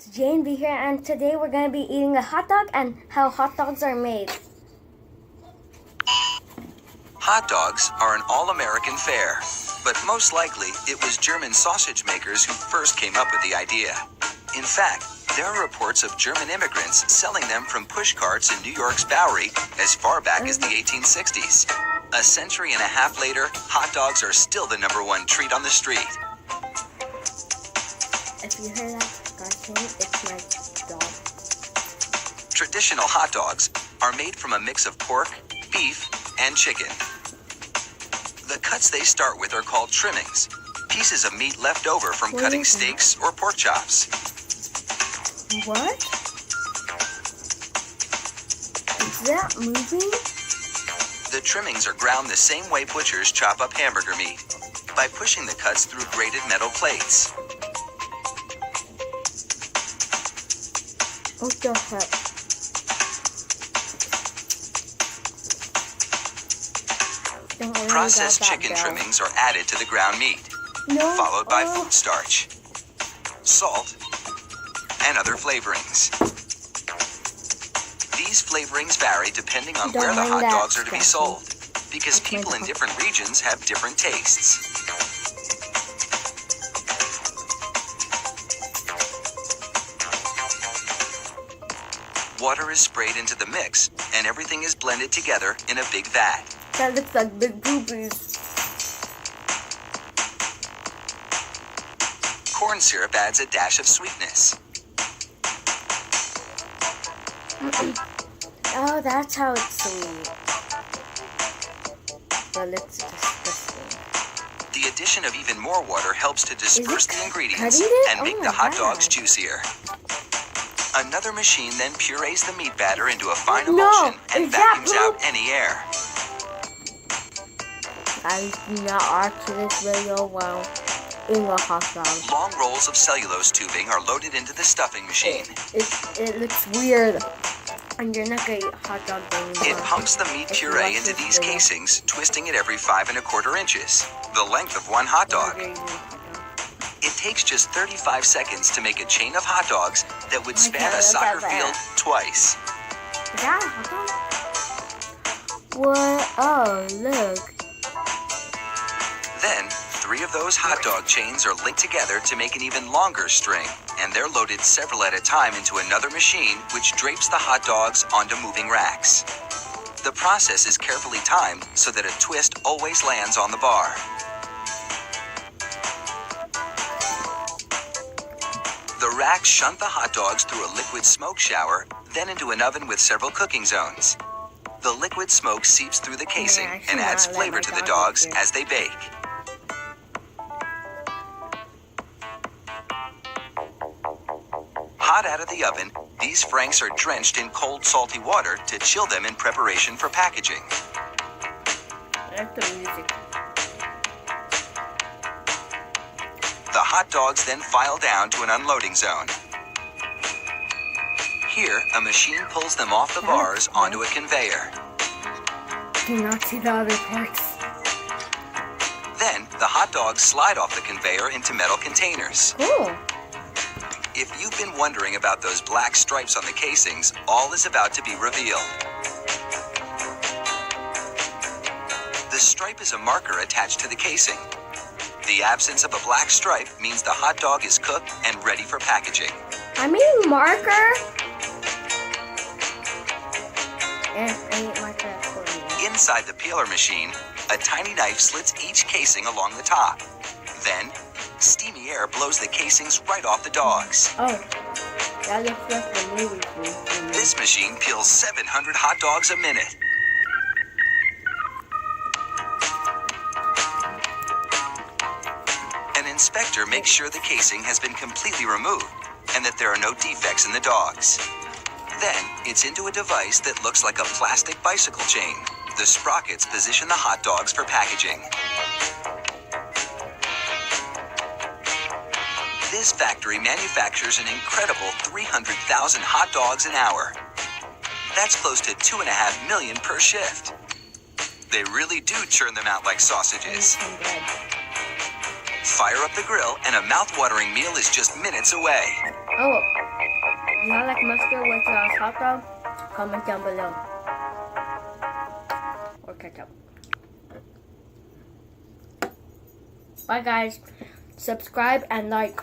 it's Jane B here, and today we're going to be eating a hot dog and how hot dogs are made. Hot dogs are an all-American fare, but most likely it was German sausage makers who first came up with the idea. In fact, there are reports of German immigrants selling them from push carts in New York's Bowery as far back as the 1860s. A century and a half later, hot dogs are still the #1 treat on the street. If you hear that scratching, it's my dog. Traditional hot dogs are made from a mix of pork, beef, and chicken. The cuts they start with are called trimmings, pieces of meat left over from cutting steaks or pork chops. What? Is that moving? The trimmings are ground the same way butchers chop up hamburger meat, by pushing the cuts through grated metal plates. What the heck? Processed chicken trimmings are added to the ground meat, followed by food starch, salt, and other flavorings. These flavorings vary depending on where the hot dogs are to be sold, because people in different regions have different tastes. Water is sprayed into the mix, and everything is blended together in a big vat. That looks like big boobies. Corn syrup adds a dash of sweetness. Oh, that's how it's sweet. Well, it's disgusting. The addition of even more water helps to disperse the ingredients and make the hot dogs juicier. Another machine then purees the meat batter into a fine emulsion and vacuums out any air. I do not watch this video while eating a hot dog. Long rolls of cellulose tubing are loaded into the stuffing machine. It looks weird. And you're not going to eat hot dog anymore. It pumps the meat puree into these casings, twisting it every 5 1/4 inches, the length of one hot dog. It takes just 35 seconds to make a chain of hot dogs that would span a soccer field twice. Is that a hot dog? What? Oh, look. Then, 3 of those hot dog chains are linked together to make an even longer string, and they're loaded several at a time into another machine which drapes the hot dogs onto moving racks. The process is carefully timed so that a twist always lands on the bar. The racks shunt the hot dogs through a liquid smoke shower, then into an oven with several cooking zones. The liquid smoke seeps through the casing and adds flavor to the dogs as they bake. Hot out of the oven, these franks are drenched in cold, salty water to chill them in preparation for packaging. I like the music. The hot dogs then file down to an unloading zone. Here, a machine pulls them off the bars onto a conveyor. Do not see the other parts. Then, the hot dogs slide off the conveyor into metal containers. Cool. If you've been wondering about those black stripes on the casings, all is about to be revealed. The stripe is a marker attached to the casing. The absence of a black stripe means the hot dog is cooked and ready for packaging. I mean marker. Yeah, I need marker for you. Inside the peeler machine, a tiny knife slits each casing along the top. Then, steamy air blows the casings right off the dogs. Oh, that looks like the movie. This machine peels 700 hot dogs a minute. An inspector makes sure the casing has been completely removed and that there are no defects in the dogs. Then, it's into a device that looks like a plastic bicycle chain. The sprockets position the hot dogs for packaging. This factory manufactures an incredible 300,000 hot dogs an hour. That's close to 2.5 million per shift. They really do churn them out like sausages. Fire up the grill and a mouth-watering meal is just minutes away. Oh, mustard with your hot dog? Comment down below. Or ketchup. Bye guys. Subscribe and like.